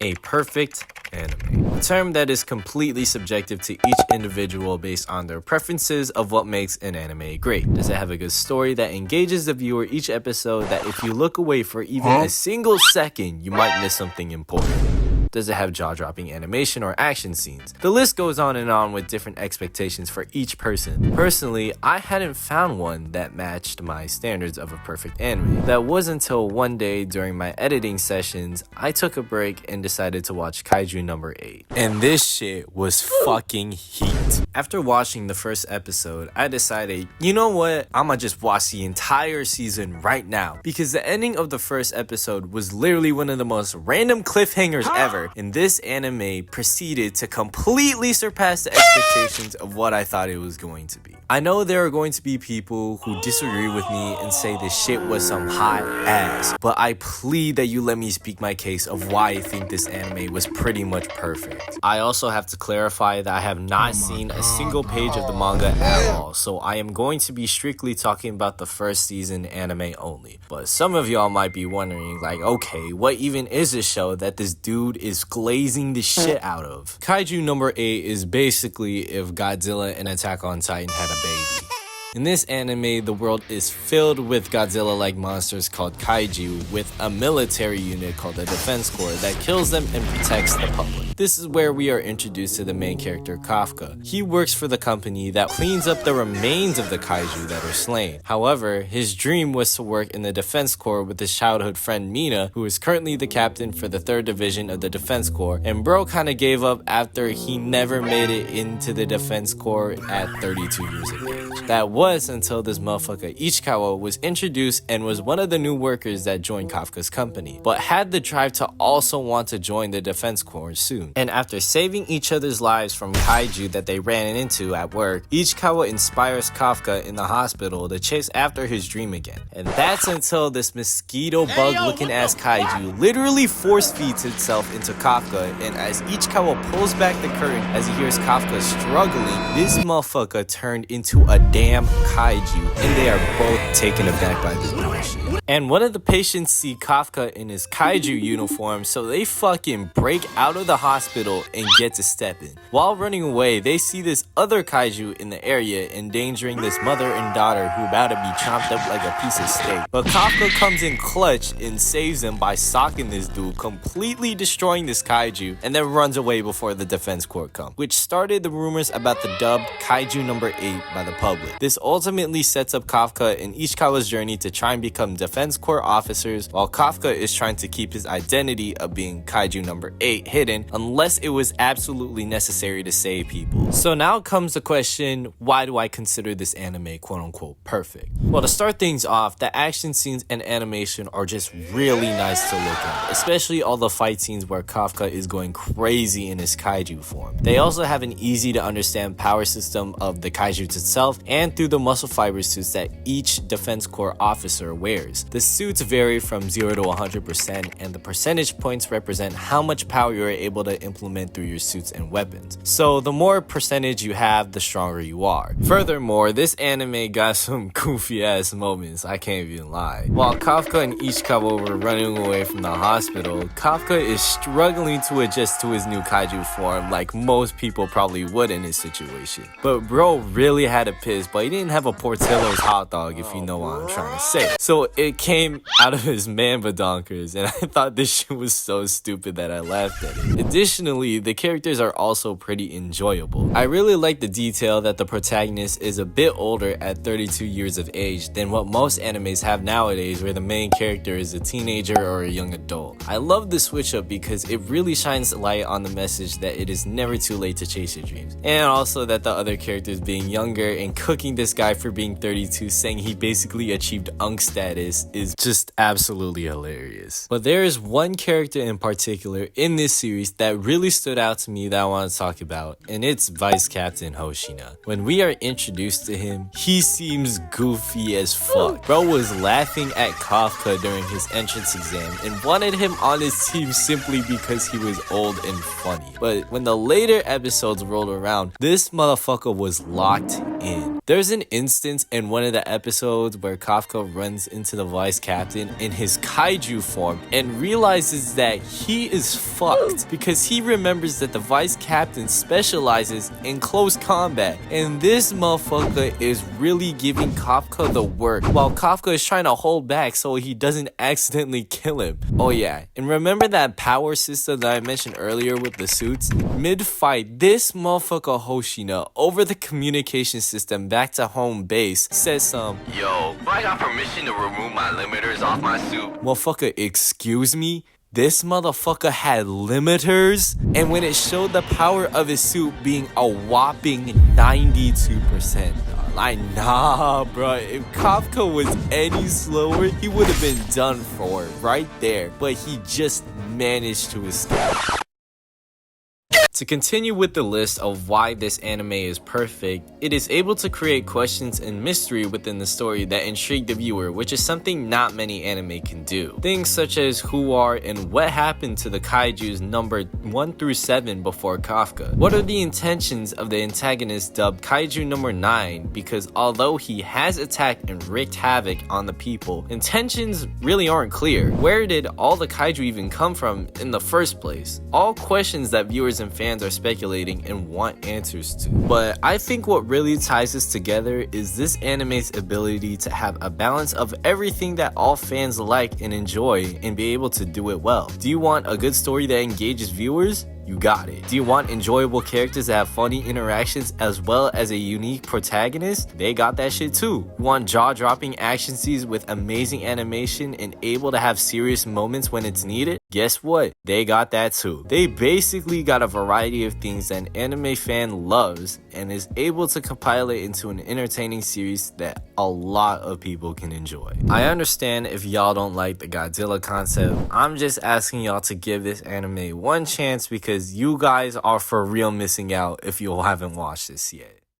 A perfect anime. A term that is completely subjective to each individual based on their preferences of what makes an anime great. Does it have a good story that engages the viewer each episode that if you look away for even a single second, you might miss something important? Does it have jaw-dropping animation or action scenes? The list goes on and on with different expectations for each person. Personally, I hadn't found one that matched my standards of a perfect anime. That was until one day during my editing sessions, I took a break and decided to watch Kaiju No. 8. And this shit was fucking heat. After watching the first episode, I decided, you know what? I'ma just watch the entire season right now. Because the ending of the first episode was literally one of the most random cliffhangers ever. And this anime proceeded to completely surpass the expectations of what I thought it was going to be. I know there are going to be people who disagree with me and say this shit was some hot ass, but I plead that you let me speak my case of why I think this anime was pretty much perfect. I also have to clarify that I have not seen a single page of the manga at all, so I am going to be strictly talking about the first season anime only. But some of y'all might be wondering, like, okay, what even is this show that this dude is glazing the shit out of? Kaiju No. 8 is basically if Godzilla and Attack on Titan had a baby. In this anime, the world is filled with Godzilla-like monsters called Kaiju, with a military unit called the Defense Corps that kills them and protects the public. This is where we are introduced to the main character, Kafka. He works for the company that cleans up the remains of the Kaiju that are slain. However, his dream was to work in the Defense Corps with his childhood friend Mina, who is currently the captain for the 3rd Division of the Defense Corps, and bro kinda gave up after he never made it into the Defense Corps at 32 years of age. That was until this motherfucker Ichikawa was introduced and was one of the new workers that joined Kafka's company, but had the drive to also want to join the Defense Corps soon. And after saving each other's lives from kaiju that they ran into at work, Ichikawa inspires Kafka in the hospital to chase after his dream again. And that's until this mosquito bug looking ass kaiju literally force feeds itself into Kafka, and as Ichikawa pulls back the curtain as he hears Kafka struggling, this motherfucker turned into a damn kaiju, and they are both taken aback by this bullshit. And one of the patients see Kafka in his kaiju uniform, so they fucking break out of the hospital and get to step in. While running away, they see this other kaiju in the area endangering this mother and daughter who about to be chopped up like a piece of steak. But Kafka comes in clutch and saves them by socking this dude, completely destroying this kaiju, and then runs away before the Defense Corps come, which started the rumors about the dubbed Kaiju No. 8 by the public. This ultimately sets up Kafka and Ichikawa's journey to try and become Defense Corps officers, while Kafka is trying to keep his identity of being Kaiju No. 8 hidden unless it was absolutely necessary to save people. So now comes the question, why do I consider this anime quote-unquote perfect? Well, to start things off, the action scenes and animation are just really nice to look at, especially all the fight scenes where Kafka is going crazy in his kaiju form. They also have an easy to understand power system of the kaiju itself and through the muscle fiber suits that each Defense Corps officer wears. The suits vary from 0 to 100%, and the percentage points represent how much power you're able to implement through your suits and weapons. So the more percentage you have, the stronger you are. Furthermore, this anime got some goofy ass moments, I can't even lie. While Kafka and Ichikawa were running away from the hospital, Kafka is struggling to adjust to his new kaiju form like most people probably would in his situation. But bro really had a piss, but he didn't have a Portillo's hot dog, if you know what I'm trying to say. So it came out of his manbadonkers, and I thought this shit was so stupid that I laughed at it. Additionally, the characters are also pretty enjoyable. I really like the detail that the protagonist is a bit older at 32 years of age than what most animes have nowadays, where the main character is a teenager or a young adult. I love the switch up because it really shines light on the message that it is never too late to chase your dreams, and also that the other characters being younger and cooking this guy for being 32, saying he basically achieved unk status, is just absolutely hilarious. But there is one character in particular in this series that really stood out to me that I want to talk about, and it's Vice Captain Hoshina. When we are introduced to him, he seems goofy as fuck. Bro was laughing at Kafka during his entrance exam and wanted him on his team simply because he was old and funny. But when the later episodes rolled around, this motherfucker was locked in. There's an instance in one of the episodes where Kafka runs into the vice captain in his kaiju form and realizes that he is fucked because he remembers that the vice captain specializes in close combat, and this motherfucker is really giving Kafka the work while Kafka is trying to hold back so he doesn't accidentally kill him. Oh yeah, and remember that power system that I mentioned earlier with the suits? Mid-fight, this motherfucker Hoshina over the communication system back to home base says Yo, I got permission to remove my limiters off my suit. Motherfucker, excuse me? This motherfucker had limiters, and when it showed the power of his suit being a whopping 92%, like, nah, bro. If Kafka was any slower, he would have been done for right there. But he just managed to escape. To continue with the list of why this anime is perfect, it is able to create questions and mystery within the story that intrigue the viewer, which is something not many anime can do. Things such as who are and what happened to the kaijus numbered 1 through 7 before Kafka. What are the intentions of the antagonist dubbed Kaiju No. 9, because although he has attacked and wreaked havoc on the people, intentions really aren't clear. Where did all the kaiju even come from in the first place? All questions that viewers and fans are speculating and want answers to. But I think what really ties this together is this anime's ability to have a balance of everything that all fans like and enjoy and be able to do it well. Do you want a good story that engages viewers? You got it. Do you want enjoyable characters that have funny interactions as well as a unique protagonist? They got that shit too. You want jaw-dropping action scenes with amazing animation and able to have serious moments when it's needed? Guess what? They got that too. They basically got a variety of things that an anime fan loves and is able to compile it into an entertaining series that a lot of people can enjoy. I understand if y'all don't like the Godzilla concept. I'm just asking y'all to give this anime one chance because you guys are for real missing out if you haven't watched this yet.